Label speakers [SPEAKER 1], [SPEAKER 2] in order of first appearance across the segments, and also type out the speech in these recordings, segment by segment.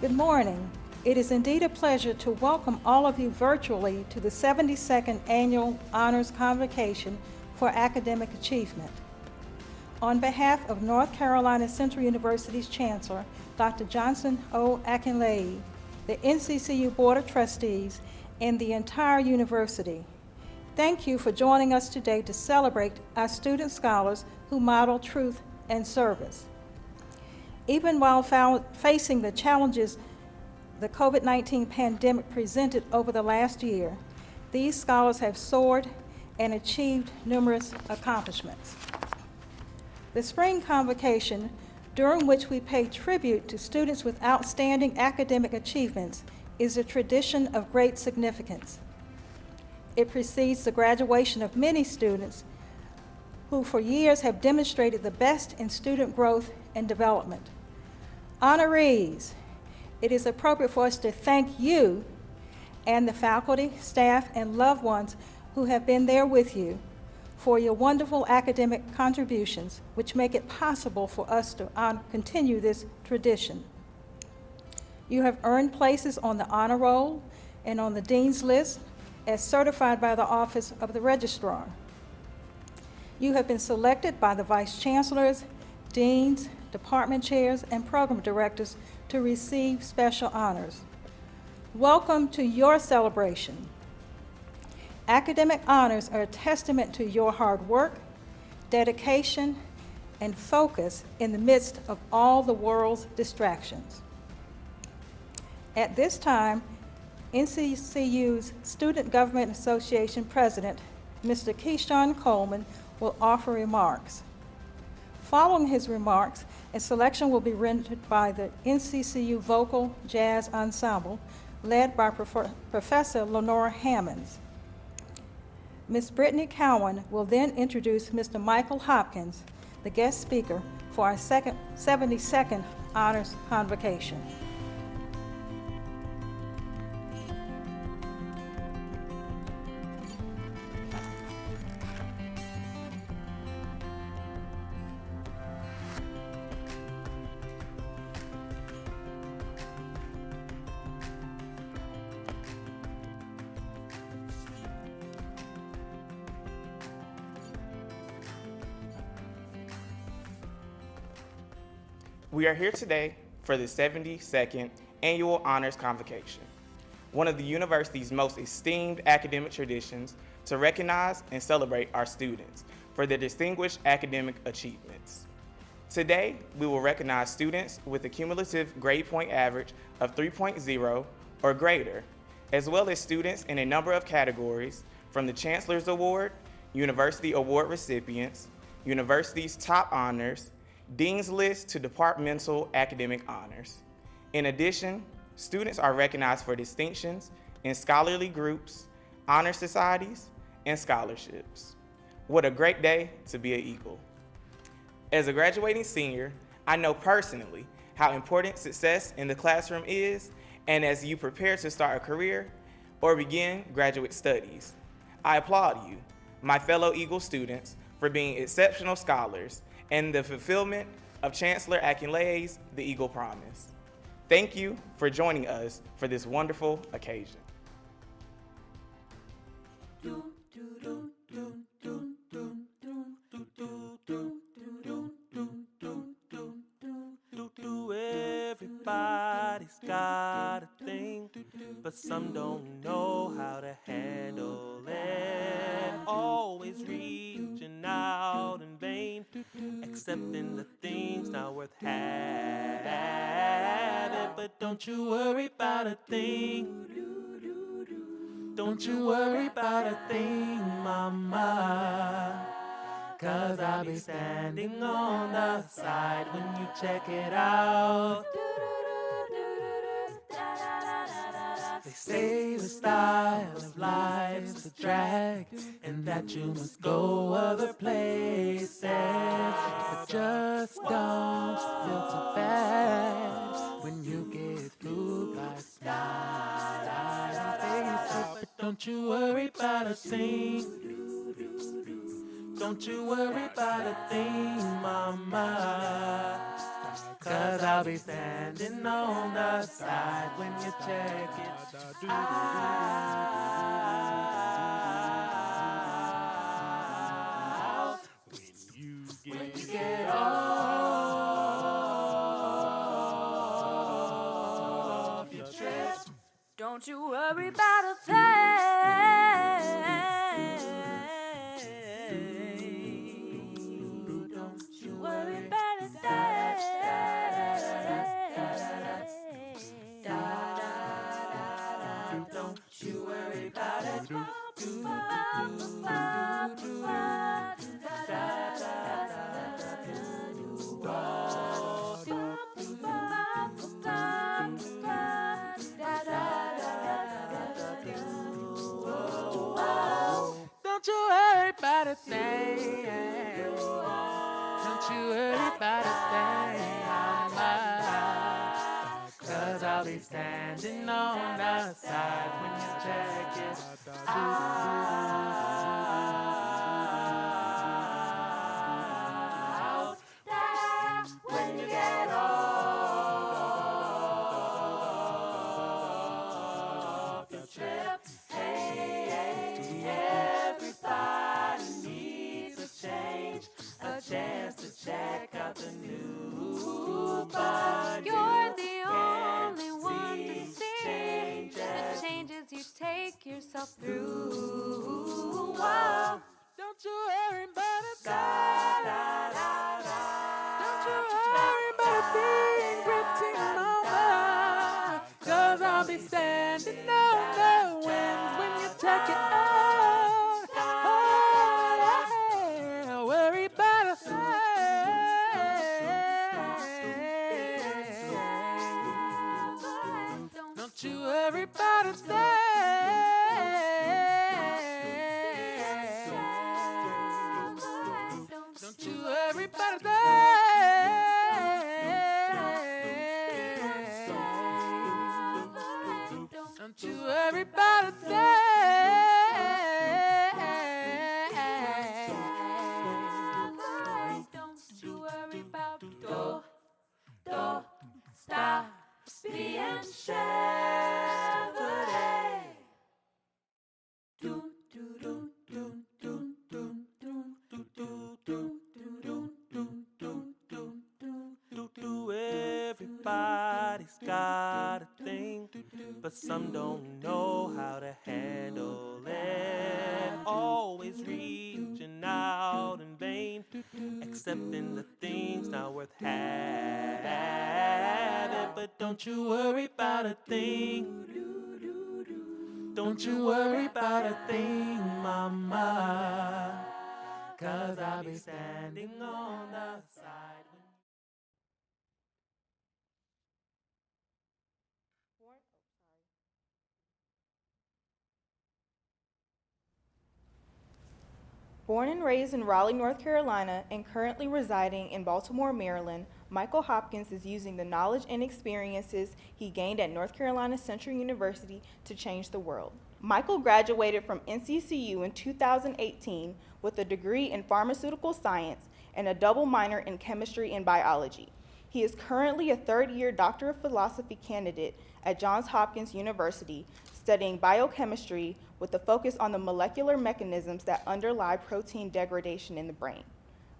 [SPEAKER 1] Good morning. It is indeed a pleasure to welcome all of you virtually to the 72nd Annual Honors Convocation for Academic Achievement. On behalf of North Carolina Central University's Chancellor, Dr. Johnson O. Akinleye, the NCCU Board of Trustees, and the entire university, thank you for joining us today to celebrate our student scholars who model truth and service. Even while facing the challenges the COVID-19 pandemic presented over the last year, these scholars have soared and achieved numerous accomplishments. The Spring Convocation, during which we pay tribute to students with outstanding academic achievements, is a tradition of great significance. It precedes the graduation of many students who for years have demonstrated the best in student growth and development. Honorees, it is appropriate for us to thank you and the faculty, staff, and loved ones who have been there with you for your wonderful academic contributions, which make it possible for us to continue this tradition. You have earned places on the honor roll and on the dean's list as certified by the Office of the Registrar. You have been selected by the vice chancellors, deans, department chairs, and program directors to receive special honors. Welcome to your celebration. Academic honors are a testament to your hard work, dedication, and focus in the midst of all the world's distractions. At this time, NCCU's Student Government Association President, Mr. Keyshawn Coleman, will offer remarks. Following his remarks, a selection will be rendered by the NCCU Vocal Jazz Ensemble, led by Professor Lenora Hammonds. Ms. Brittany Cowan will then introduce Mr. Michael Hopkins, the guest speaker for our 72nd Honors Convocation.
[SPEAKER 2] We are here today for the 72nd Annual Honors Convocation, one of the university's most esteemed academic traditions to recognize and celebrate our students for their distinguished academic achievements. Today, we will recognize students with a cumulative grade point average of 3.0 or greater, as well as students in a number of categories from the Chancellor's Award, University Award recipients, university's top honors, Dean's List to departmental academic honors. In addition, students are recognized for distinctions in scholarly groups, honor societies, and scholarships. What a great day to be an Eagle. As a graduating senior, I know personally how important success in the classroom is, and as you prepare to start a career or begin graduate studies. I applaud you, my fellow Eagle students, for being exceptional scholars and the fulfillment of Chancellor Akinlaye's The Eagle Promise. Thank you for joining us for this wonderful occasion.
[SPEAKER 3] Everybody's got a thing, but some don't know how to handle it. Always reaching out in vain, accepting the things not worth having. But don't you worry about a thing. Don't you worry about a thing, mama. 'Cause I'll be standing on the side when you check it out. They say the style of life's a drag, and that you must go other places. But just don't feel too bad when you get through life's phases. But don't you worry about a thing. Don't you worry about a thing, mama. 'cause I'll be standing on the side when you check it out. When you get off your trip,
[SPEAKER 4] Don't you worry about a thing. Don't you worry about a thing.
[SPEAKER 3] don't you worry about it. Don't you worry about a thing. Don't you worry about a thing. 'Cause I'll be standing on the side when you check it out. When you get off your trip, hey, everybody needs a change, a chance to check out the new, but
[SPEAKER 4] You're the only one to see the changes you take yourself through. Whoa.
[SPEAKER 3] don't you worry about it. Don't you worry about it being written over, 'cause I'll be standing on the winds when you check it out. Oh, worry about a thing. Don't you worry about a thing. Don't you worry about a thing. Don't you worry about a thing.
[SPEAKER 4] Don't you worry about don't stop being Chevrolet. Doom, doom, doom, doom, doom, doom, doom, doom, doom, doom, doom, doom.
[SPEAKER 3] Everybody's got a thing, but some don't know how to handle it. Always reaching out in vain, accepting the things not worth having. But don't you worry about a thing. Don't you worry about a thing, mama, 'cause I'll be standing on the side.
[SPEAKER 5] Born and raised in Raleigh, North Carolina, and currently residing in Baltimore, Maryland, Michael Hopkins is using the knowledge and experiences he gained at North Carolina Central University to change the world. Michael graduated from NCCU in 2018 with a degree in pharmaceutical science and a double minor in chemistry and biology. He is currently a third-year Doctor of Philosophy candidate at Johns Hopkins University, studying biochemistry with a focus on the molecular mechanisms that underlie protein degradation in the brain.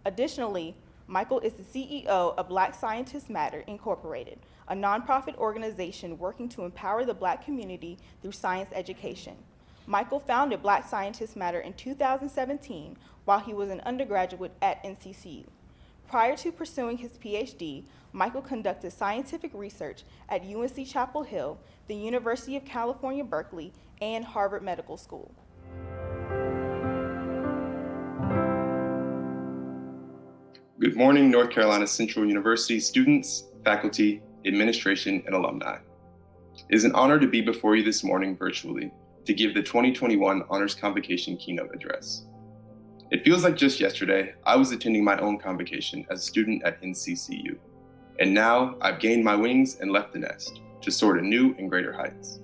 [SPEAKER 5] Additionally, Michael is the CEO of Black Scientists Matter, Incorporated, a nonprofit organization working to empower the Black community through science education. Michael founded Black Scientists Matter in 2017 while he was an undergraduate at NCCU. Prior to pursuing his PhD, Michael conducted scientific research at UNC Chapel Hill, the University of California, Berkeley, and Harvard Medical School.
[SPEAKER 6] Good morning, North Carolina Central University students, faculty, administration, and alumni. It is an honor to be before you this morning virtually to give the 2021 Honors Convocation keynote address. It feels like just yesterday, I was attending my own convocation as a student at NCCU. And now I've gained my wings and left the nest to soar to new and greater heights.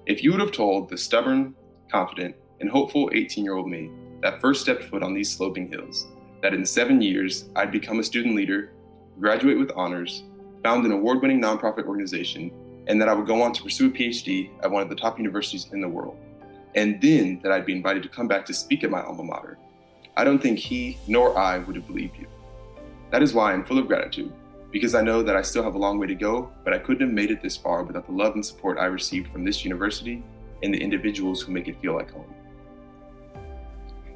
[SPEAKER 6] If you would have told the stubborn, confident, and hopeful 18-year-old me that first stepped foot on these sloping hills, that in 7 years I'd become a student leader, graduate with honors, found an award-winning nonprofit organization, and that I would go on to pursue a PhD at one of the top universities in the world, and then that I'd be invited to come back to speak at my alma mater, I don't think he nor I would have believed you. That is why I'm full of gratitude, because I know that I still have a long way to go, but I couldn't have made it this far without the love and support I received from this university and the individuals who make it feel like home.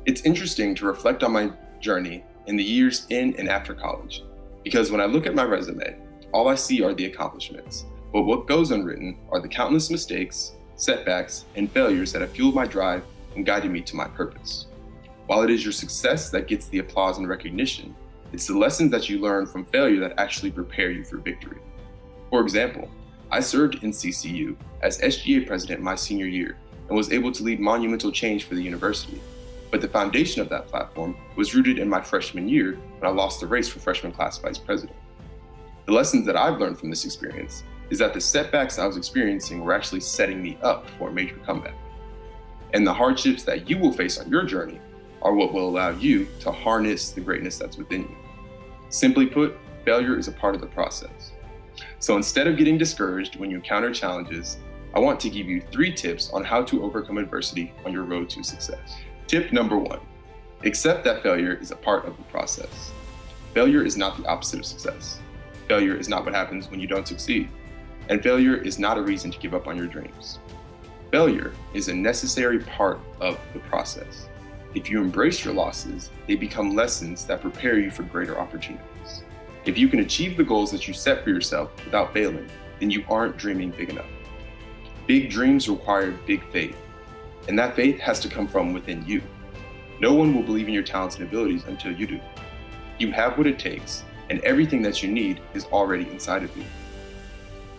[SPEAKER 6] It's interesting to reflect on my journey in the years in and after college, because when I look at my resume, all I see are the accomplishments, but what goes unwritten are the countless mistakes, setbacks, and failures that have fueled my drive and guided me to my purpose. While it is your success that gets the applause and recognition, it's the lessons that you learn from failure that actually prepare you for victory. For example, I served in CCU as SGA president my senior year and was able to lead monumental change for the university. But the foundation of that platform was rooted in my freshman year when I lost the race for freshman class vice president. The lessons that I've learned from this experience is that the setbacks I was experiencing were actually setting me up for a major comeback. And the hardships that you will face on your journey are what will allow you to harness the greatness that's within you. Simply put, failure is a part of the process. So instead of getting discouraged when you encounter challenges, I want to give you 3 tips on how to overcome adversity on your road to success. Tip number 1, accept that failure is a part of the process. Failure is not the opposite of success. Failure is not what happens when you don't succeed. And failure is not a reason to give up on your dreams. Failure is a necessary part of the process. If you embrace your losses, they become lessons that prepare you for greater opportunities. If you can achieve the goals that you set for yourself without failing, then you aren't dreaming big enough. Big dreams require big faith, and that faith has to come from within you. No one will believe in your talents and abilities until you do. You have what it takes, and everything that you need is already inside of you.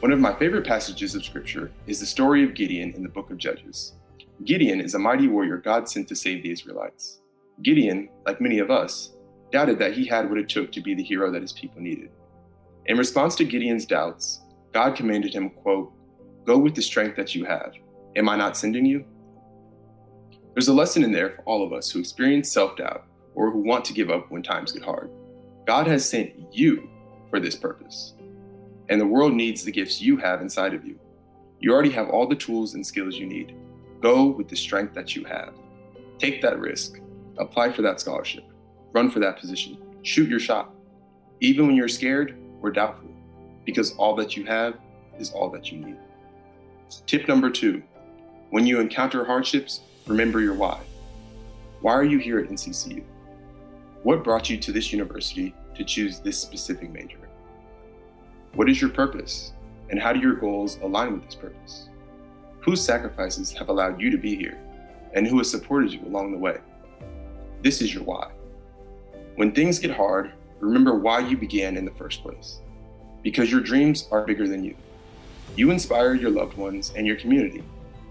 [SPEAKER 6] One of my favorite passages of scripture is the story of Gideon in the book of Judges. Gideon is a mighty warrior God sent to save the Israelites. Gideon, like many of us, doubted that he had what it took to be the hero that his people needed. In response to Gideon's doubts, God commanded him, quote, "Go with the strength that you have. Am I not sending you?" There's a lesson in there for all of us who experience self-doubt or who want to give up when times get hard. God has sent you for this purpose, and the world needs the gifts you have inside of you. You already have all the tools and skills you need. Go with the strength that you have. Take that risk. Apply for that scholarship. Run for that position. Shoot your shot. Even when you're scared or doubtful, because all that you have is all that you need. Tip number 2, when you encounter hardships, remember your why. Why are you here at NCCU? What brought you to this university to choose this specific major? What is your purpose, and how do your goals align with this purpose? Whose sacrifices have allowed you to be here, and who has supported you along the way? This is your why. When things get hard, remember why you began in the first place. Because your dreams are bigger than you. You inspire your loved ones and your community,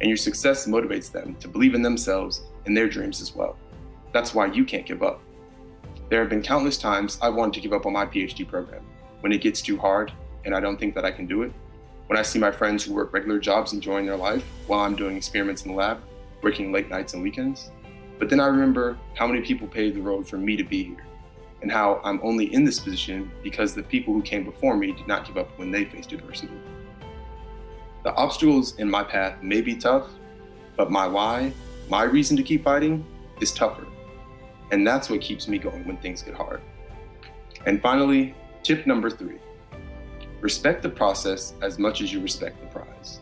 [SPEAKER 6] and your success motivates them to believe in themselves and their dreams as well. That's why you can't give up. There have been countless times I've wanted to give up on my PhD program when it gets too hard and I don't think that I can do it. When I see my friends who work regular jobs enjoying their life while I'm doing experiments in the lab, working late nights and weekends. But then I remember how many people paved the road for me to be here, and how I'm only in this position because the people who came before me did not give up when they faced adversity. The obstacles in my path may be tough, but my why, my reason to keep fighting, is tougher. And that's what keeps me going when things get hard. And finally, tip number 3. Respect the process as much as you respect the prize.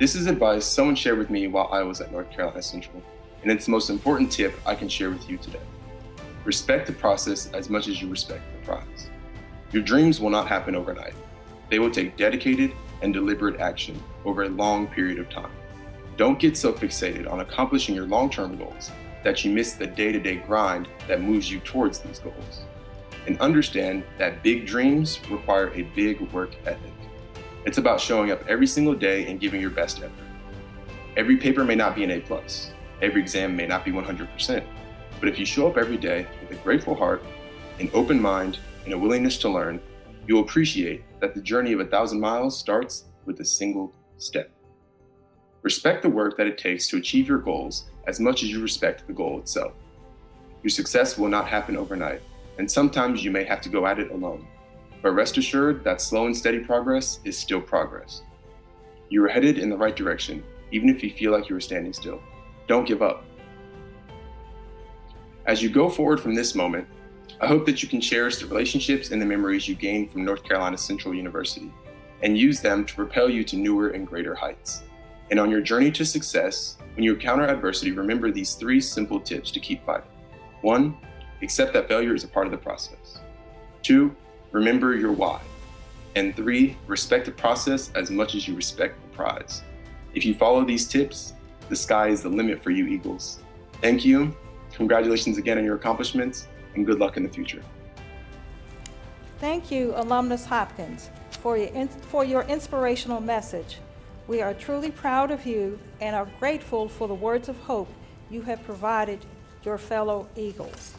[SPEAKER 6] This is advice someone shared with me while I was at North Carolina Central, and it's the most important tip I can share with you today. Respect the process as much as you respect the prize. Your dreams will not happen overnight. They will take dedicated and deliberate action over a long period of time. Don't get so fixated on accomplishing your long-term goals that you miss the day-to-day grind that moves you towards these goals. And understand that big dreams require a big work ethic. It's about showing up every single day and giving your best effort. Every paper may not be an A+. Every exam may not be 100%. But if you show up every day with a grateful heart, an open mind, and a willingness to learn, you'll appreciate that the journey of 1,000 miles starts with a single step. Respect the work that it takes to achieve your goals as much as you respect the goal itself. Your success will not happen overnight, and sometimes you may have to go at it alone. but rest assured that slow and steady progress is still progress. You are headed in the right direction, even if you feel like you are standing still. Don't give up. As you go forward from this moment, I hope that you can cherish the relationships and the memories you gained from North Carolina Central University and use them to propel you to newer and greater heights. And on your journey to success, when you encounter adversity, remember these 3 simple tips to keep fighting. 1, accept that failure is a part of the process. 2, remember your why. And 3, respect the process as much as you respect the prize. If you follow these tips, the sky is the limit for you Eagles. Thank you, congratulations again on your accomplishments, and good luck in the future.
[SPEAKER 1] Thank you, Alumnus Hopkins, for your inspirational message. We are truly proud of you and are grateful for the words of hope you have provided your fellow Eagles.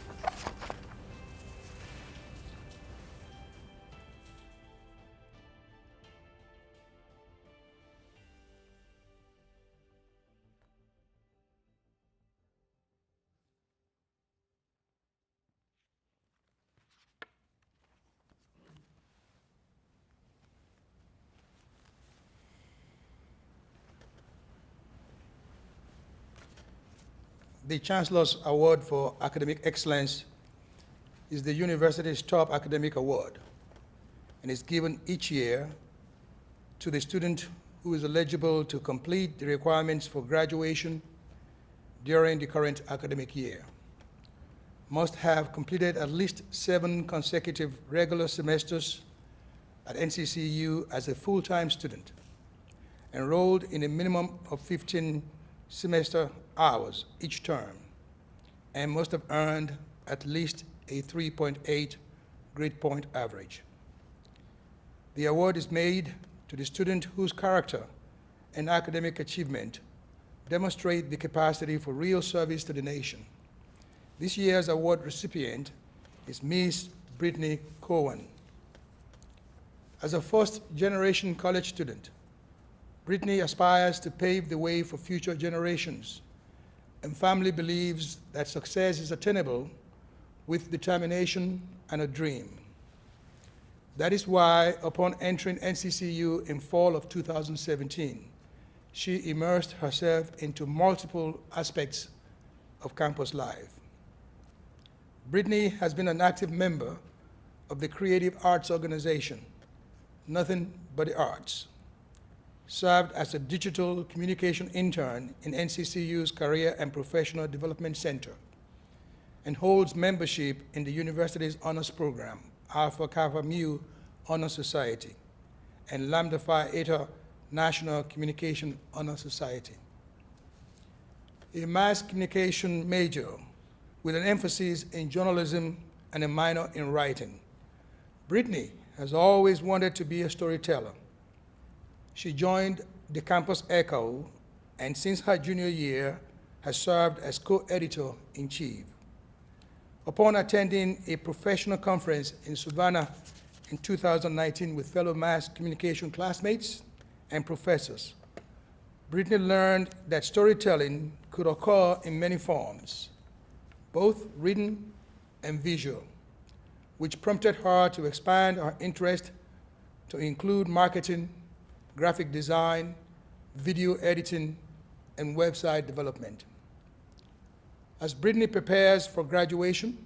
[SPEAKER 7] The Chancellor's Award for Academic Excellence is the university's top academic award and is given each year to the student who is eligible to complete the requirements for graduation during the current academic year. Must have completed at least 7 consecutive regular semesters at NCCU as a full-time student, enrolled in a minimum of 15 semester hours each term, and must have earned at least a 3.8 grade point average. The award is made to the student whose character and academic achievement demonstrate the capacity for real service to the nation. This year's award recipient is Miss Brittany Cowan. As a first-generation college student, Brittany aspires to pave the way for future generations and firmly believes that success is attainable with determination and a dream. That is why, upon entering NCCU in fall of 2017, she immersed herself into multiple aspects of campus life. Brittany has been an active member of the Creative Arts Organization, Nothing But the Arts, served as a digital communication intern in NCCU's Career and Professional Development Center, and holds membership in the university's honors program, Alpha Kappa Mu Honor Society, and Lambda Phi Eta National Communication Honor Society. A mass communication major with an emphasis in journalism and a minor in writing, Brittany has always wanted to be a storyteller. She joined the Campus Echo, and since her junior year, has served as co-editor-in-chief. Upon attending a professional conference in Savannah in 2019 with fellow mass communication classmates and professors, Brittany learned that storytelling could occur in many forms, both written and visual, which prompted her to expand her interest to include marketing, graphic design, video editing, and website development. As Brittany prepares for graduation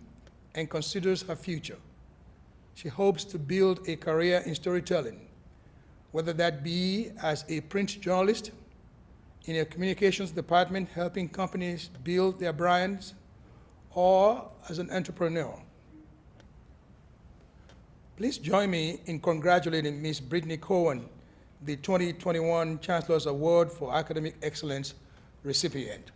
[SPEAKER 7] and considers her future, she hopes to build a career in storytelling, whether that be as a print journalist, in a communications department helping companies build their brands, or as an entrepreneur. Please join me in congratulating Ms. Brittany Cowan, the 2021 Chancellor's Award for Academic Excellence recipient.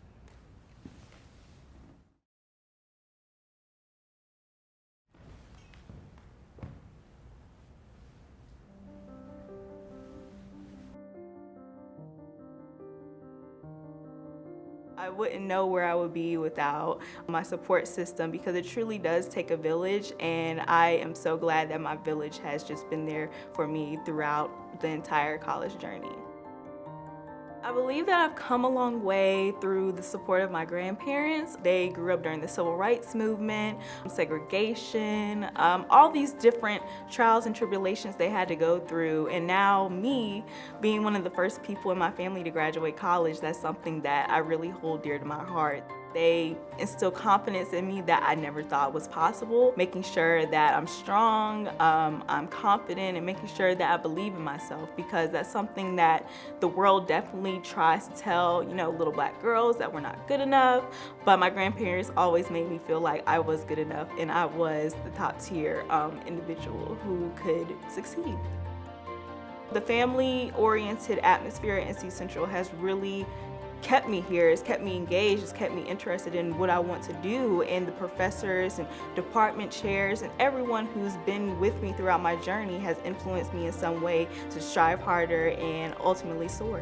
[SPEAKER 5] I wouldn't know where I would be without my support system, because it truly does take a village, and I am so glad that my village has just been there for me throughout the entire college journey. I believe that I've come a long way through the support of my grandparents. They grew up during the civil rights movement, segregation, all these different trials and tribulations they had to go through. And now me, being one of the first people in my family to graduate college, that's something that I really hold dear to my heart. They instill confidence in me that I never thought was possible, making sure that I'm strong, I'm confident, and making sure that I believe in myself, because that's something that the world definitely tries to tell, little black girls that we're not good enough. But my grandparents always made me feel like I was good enough and I was the top tier individual who could succeed. The family-oriented atmosphere at NC Central has really kept me here. It's kept me engaged. It's kept me interested in what I want to do. And the professors and department chairs and everyone who's been with me throughout my journey has influenced me in some way to strive harder and ultimately soar.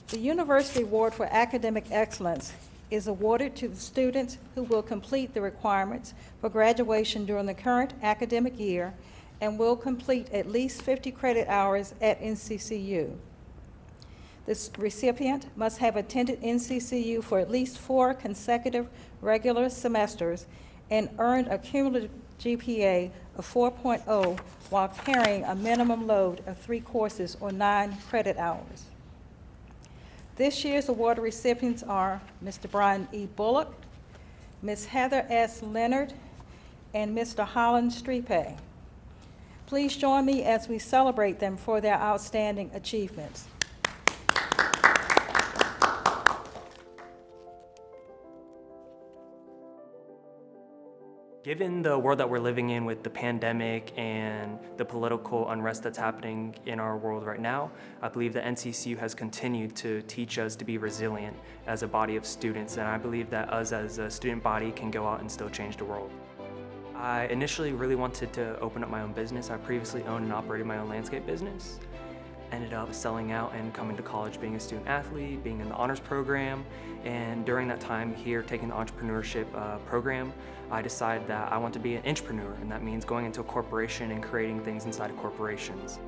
[SPEAKER 1] The University Award for Academic Excellence is awarded to the students who will complete the requirements for graduation during the current academic year and will complete at least 50 credit hours at NCCU. This recipient must have attended NCCU for at least 4 consecutive regular semesters and earned a cumulative GPA of 4.0 while carrying a minimum load of 3 courses or 9 credit hours. This year's award recipients are Mr. Brian E. Bullock, Ms. Heather S. Leonard, and Mr. Holland Strepe. Please join me as we celebrate them for their outstanding achievements.
[SPEAKER 8] Given the world that we're living in with the pandemic and the political unrest that's happening in our world right now, I believe that NCCU has continued to teach us to be resilient as a body of students, and I believe that us as a student body can go out and still change the world. I initially really wanted to open up my own business. I previously owned and operated my own landscape business. Ended up selling out and coming to college, being a student athlete, being in the honors program, and during that time here taking the entrepreneurship program, I decided that I want to be an intrapreneur, and that means going into a corporation and creating things inside of corporations.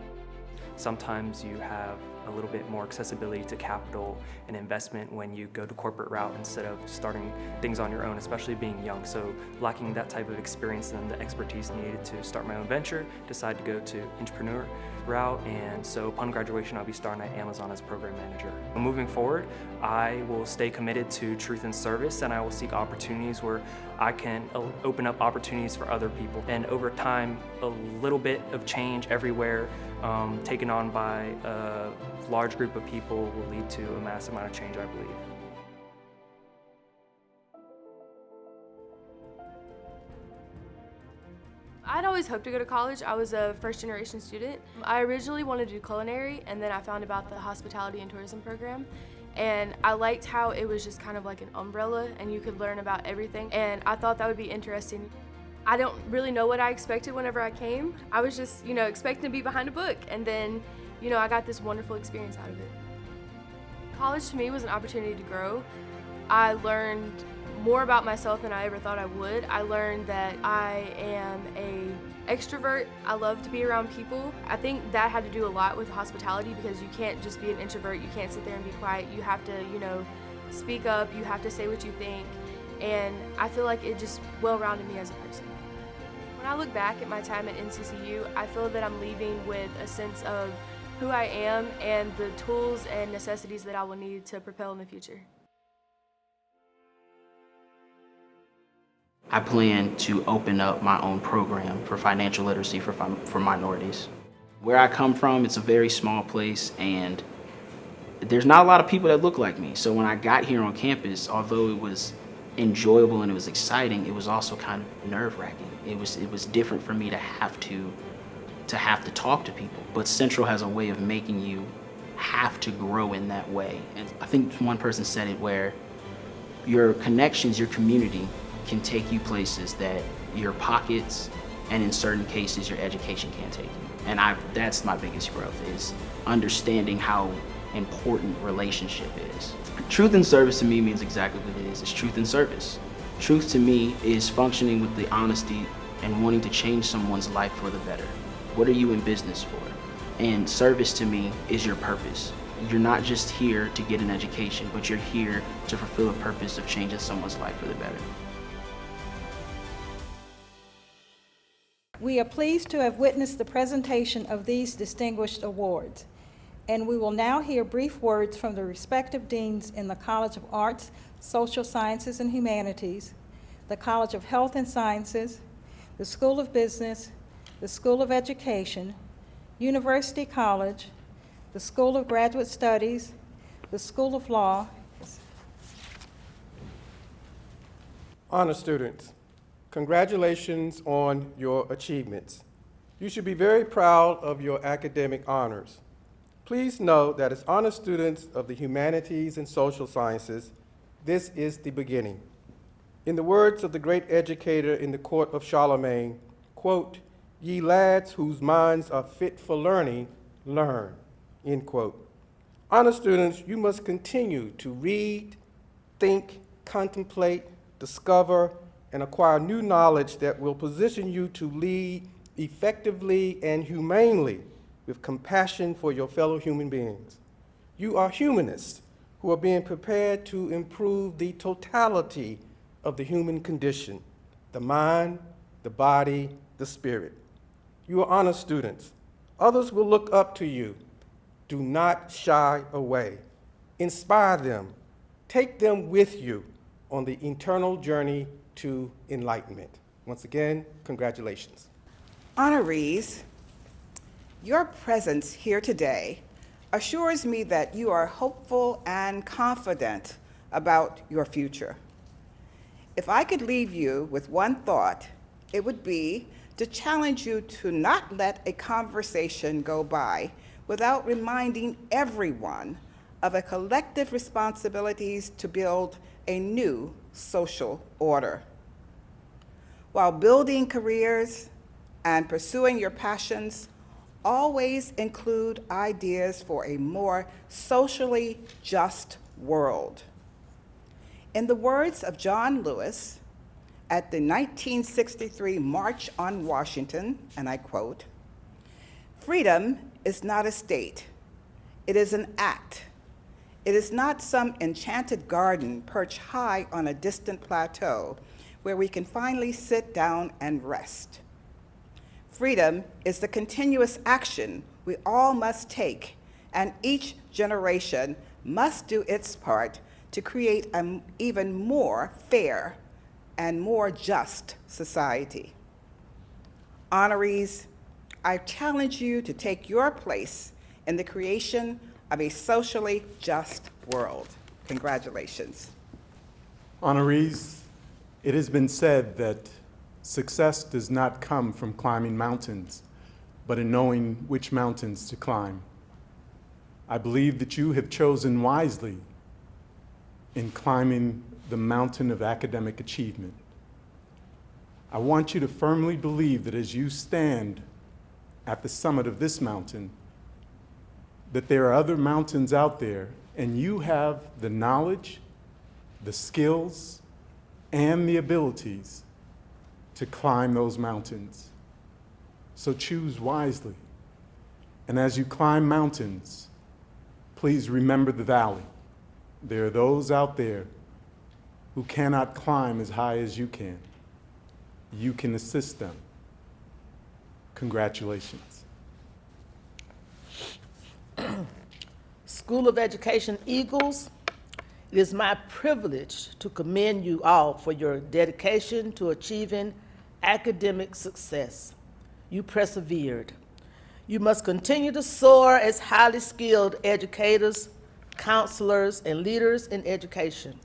[SPEAKER 8] Sometimes you have a little bit more accessibility to capital and investment when you go the corporate route instead of starting things on your own, especially being young. So lacking that type of experience and the expertise needed to start my own venture, decided to go to entrepreneur route, and so upon graduation I'll be starting at Amazon as program manager. Moving forward, I will stay committed to truth and service, and I will seek opportunities where I can open up opportunities for other people. And over time, a little bit of change everywhere taken on by a large group of people will lead to a massive amount of change, I believe.
[SPEAKER 4] I'd always hoped to go to college. I was a first-generation student. I originally wanted to do culinary, and then I found about the hospitality and tourism program. And I liked how it was just kind of like an umbrella and you could learn about everything. And I thought that would be interesting. I don't really know what I expected whenever I came. I was just, expecting to be behind a book. And then, I got this wonderful experience out of it. College to me was an opportunity to grow. I learned more about myself than I ever thought I would. I learned that I am an extrovert. I love to be around people. I think that had to do a lot with hospitality because you can't just be an introvert. You can't sit there and be quiet. You have to, speak up. You have to say what you think. And I feel like it just well-rounded me as a person. When I look back at my time at NCCU, I feel that I'm leaving with a sense of who I am and the tools and necessities that I will need to propel in the future.
[SPEAKER 9] I plan to open up my own program for financial literacy for minorities. Where I come from, it's a very small place and there's not a lot of people that look like me. So when I got here on campus, although it was enjoyable and it was exciting, it was also kind of nerve-wracking. It was different for me to have to talk to people. But Central has a way of making you have to grow in that way. And I think one person said it where your connections, your community, can take you places that your pockets and in certain cases your education can't take you. And that's my biggest growth, is understanding how important relationship is. Truth and service to me means exactly what it is. It's truth and service. Truth to me is functioning with the honesty and wanting to change someone's life for the better. What are you in business for? And service to me is your purpose. You're not just here to get an education, but you're here to fulfill a purpose of changing someone's life for the better.
[SPEAKER 1] We are pleased to have witnessed the presentation of these distinguished awards, and we will now hear brief words from the respective deans in the College of Arts, Social Sciences and Humanities, the College of Health and Sciences, the School of Business, the School of Education, University College, the School of Graduate Studies, the School of Law.
[SPEAKER 10] Honor students, congratulations on your achievements. You should be very proud of your academic honors. Please know that as honor students of the humanities and social sciences, this is the beginning. In the words of the great educator in the court of Charlemagne, quote, "Ye lads whose minds are fit for learning, learn," end quote. Honor students, you must continue to read, think, contemplate, discover, and acquire new knowledge that will position you to lead effectively and humanely with compassion for your fellow human beings. You are humanists who are being prepared to improve the totality of the human condition, the mind, the body, the spirit. You are honor students. Others will look up to you. Do not shy away. Inspire them. Take them with you on the eternal journey to enlightenment. Once again, congratulations.
[SPEAKER 11] Honorees, your presence here today assures me that you are hopeful and confident about your future. If I could leave you with one thought, it would be to challenge you to not let a conversation go by without reminding everyone of a collective responsibilities to build a new social order. While building careers and pursuing your passions, always include ideas for a more socially just world. In the words of John Lewis at the 1963 March on Washington, and I quote, "Freedom is not a state, it is an act. It is not some enchanted garden perched high on a distant plateau where we can finally sit down and rest. Freedom is the continuous action we all must take, and each generation must do its part to create an even more fair and more just society." Honorees, I challenge you to take your place in the creation of a socially just world. Congratulations.
[SPEAKER 12] Honorees, it has been said that success does not come from climbing mountains, but in knowing which mountains to climb. I believe that you have chosen wisely in climbing the mountain of academic achievement. I want you to firmly believe that as you stand at the summit of this mountain, that there are other mountains out there, and you have the knowledge, the skills, and the abilities to climb those mountains. So choose wisely. And as you climb mountains, please remember the valley. There are those out there who cannot climb as high as you can. You can assist them. Congratulations.
[SPEAKER 13] School of Education Eagles, it is my privilege to commend you all for your dedication to achieving academic success. You persevered. You must continue to soar as highly skilled educators, counselors, and leaders in education.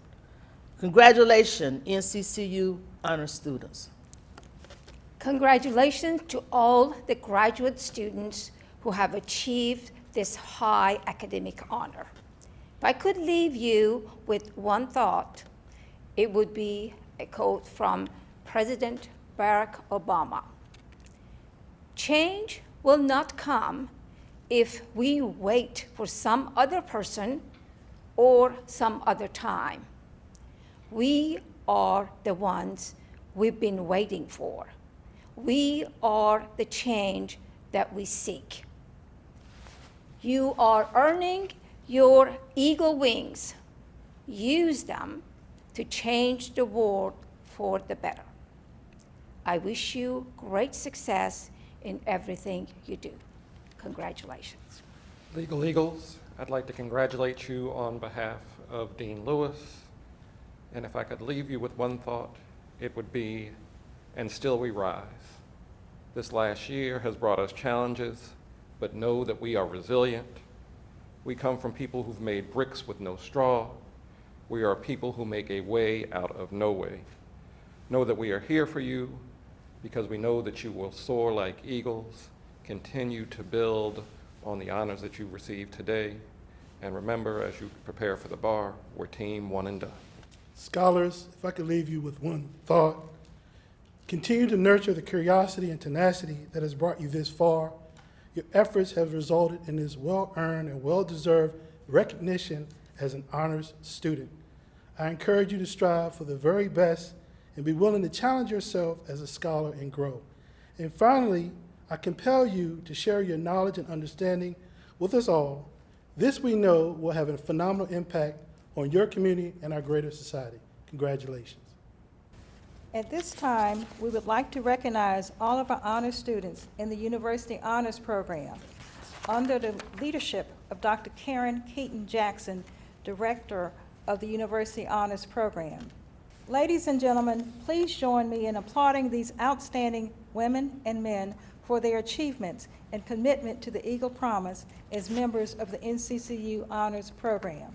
[SPEAKER 13] Congratulations, NCCU honor students.
[SPEAKER 14] Congratulations to all the graduate students who have achieved this high academic honor. If I could leave you with one thought, it would be a quote from President Barack Obama. Change will not come if we wait for some other person or some other time. We are the ones we've been waiting for. We are the change that we seek. You are earning your eagle wings. Use them to change the world for the better. I wish you great success in everything you do. Congratulations.
[SPEAKER 15] Legal Eagles, I'd like to congratulate you on behalf of Dean Lewis. And if I could leave you with one thought, it would be, and still we rise. This last year has brought us challenges, but know that we are resilient. We come from people who've made bricks with no straw. We are people who make a way out of no way. Know that we are here for you because we know that you will soar like eagles, continue to build on the honors that you received today. And remember, as you prepare for the bar, we're team one and done.
[SPEAKER 16] Scholars, if I could leave you with one thought, continue to nurture the curiosity and tenacity that has brought you this far. Your efforts have resulted in this well-earned and well-deserved recognition as an honors student. I encourage you to strive for the very best and be willing to challenge yourself as a scholar and grow. And finally, I compel you to share your knowledge and understanding with us all. This we know will have a phenomenal impact on your community and our greater society. Congratulations.
[SPEAKER 1] At this time, we would like to recognize all of our honor students in the University Honors Program under the leadership of Dr. Karen Keaton-Jackson, Director of the University Honors Program. Ladies and gentlemen, please join me in applauding these outstanding women and men for their achievements and commitment to the Eagle Promise as members of the NCCU Honors Program.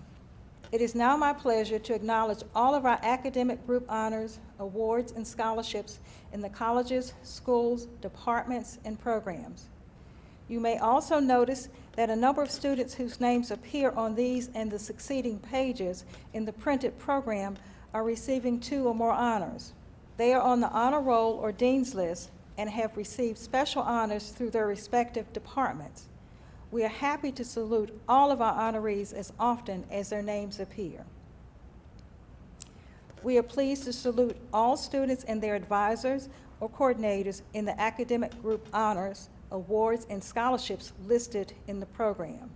[SPEAKER 1] It is now my pleasure to acknowledge all of our academic group honors, awards, and scholarships in the colleges, schools, departments, and programs. You may also notice that a number of students whose names appear on these and the succeeding pages in the printed program are receiving 2 or more honors. They are on the honor roll or dean's list and have received special honors through their respective departments. We are happy to salute all of our honorees as often as their names appear. We are pleased to salute all students and their advisors or coordinators in the academic group honors, awards, and scholarships listed in the program.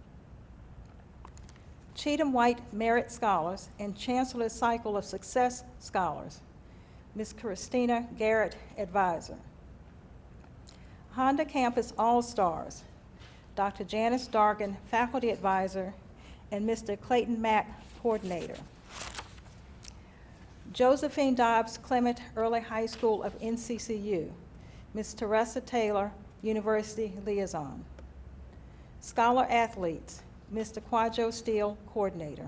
[SPEAKER 1] Cheatham White Merit Scholars and Chancellor Cycle of Success Scholars, Ms. Christina Garrett, Advisor. Honda Campus All-Stars, Dr. Janice Dargan, Faculty Advisor, and Mr. Clayton Mack, Coordinator. Josephine Dobbs Clement Early High School of NCCU, Ms. Teresa Taylor, University Liaison. Scholar Athletes, Mr. Quadjo Steele, Coordinator.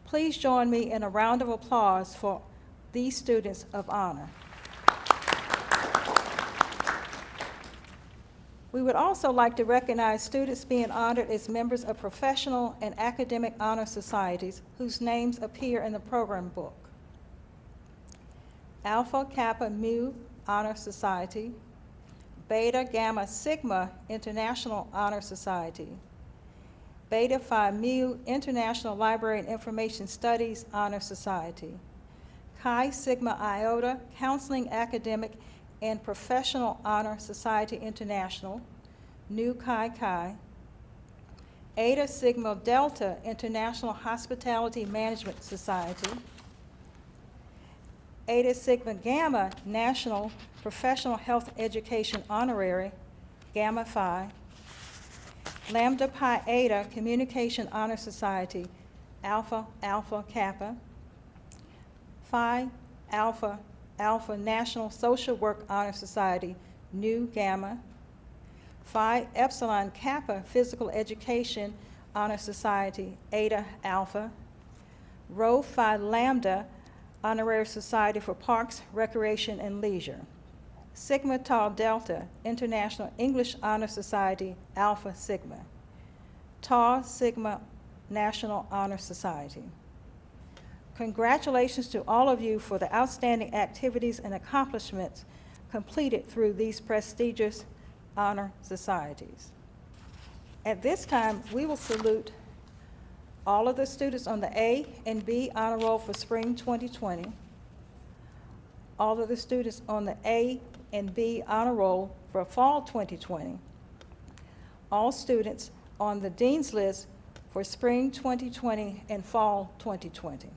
[SPEAKER 1] Please join me in a round of applause for these students of honor. We would also like to recognize students being honored as members of professional and academic honor societies whose names appear in the program book. Alpha Kappa Mu Honor Society, Beta Gamma Sigma International Honor Society, Beta Phi Mu International Library and Information Studies Honor Society, Chi Sigma Iota Counseling Academic and Professional Honor Society International, Nu Chi Chi, Eta Sigma Delta International Hospitality Management Society, Eta Sigma Gamma National Professional Health Education Honorary, Gamma Phi, Lambda Pi Eta Communication Honor Society, Alpha Alpha Kappa, Phi Alpha Alpha National Social Work Honor Society, Nu Gamma, Phi Epsilon Kappa Physical Education Honor Society, Eta Alpha, Rho Phi Lambda Honorary Society for Parks, Recreation, and Leisure, Sigma Tau Delta International English Honor Society, Alpha Sigma, Tau Sigma National Honor Society. Congratulations to all of you for the outstanding activities and accomplishments completed through these prestigious honor societies. At this time, we will salute all of the students on the A and B honor roll for spring 2020, all of the students on the A and B honor roll for fall 2020. All students on the Dean's List for spring 2020 and fall 2020.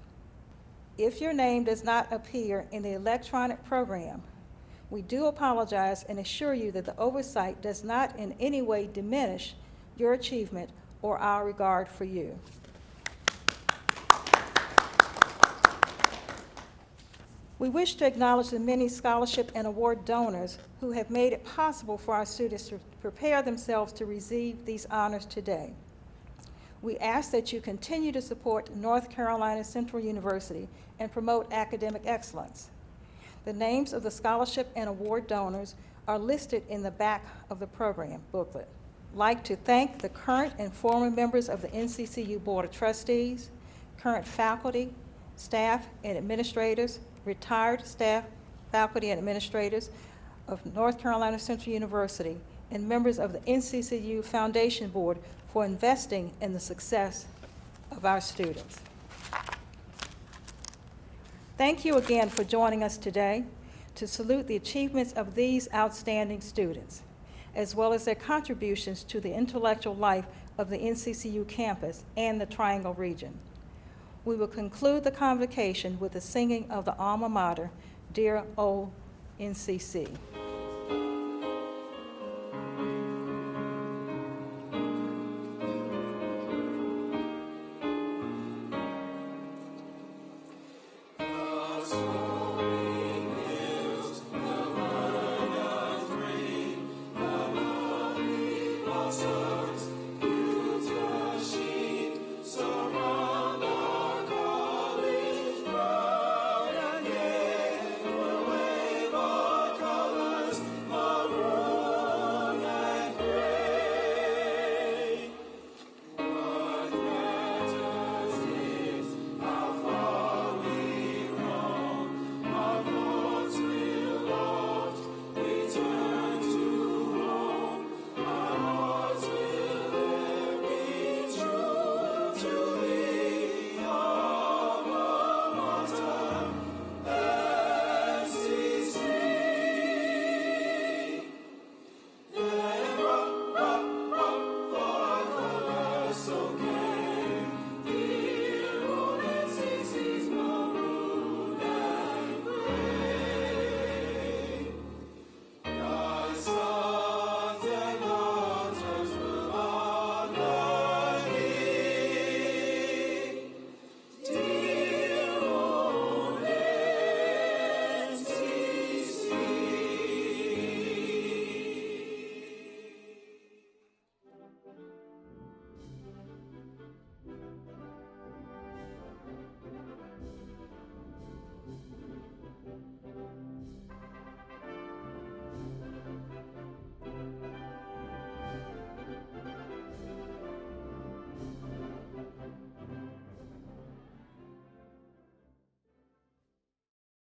[SPEAKER 1] If your name does not appear in the electronic program, we do apologize and assure you that the oversight does not in any way diminish your achievement or our regard for you. We wish to acknowledge the many scholarship and award donors who have made it possible for our students to prepare themselves to receive these honors today. We ask that you continue to support North Carolina Central University and promote academic excellence. The names of the scholarship and award donors are listed in the back of the program booklet. I'd like to thank the current and former members of the NCCU Board of Trustees, current faculty, staff, and administrators, retired staff, faculty, and administrators of North Carolina Central University, and members of the NCCU Foundation Board for investing in the success of our students. Thank you again for joining us today to salute the achievements of these outstanding students, as well as their contributions to the intellectual life of the NCCU campus and the Triangle region. We will conclude the convocation with the singing of the alma mater, Dear Old NCC.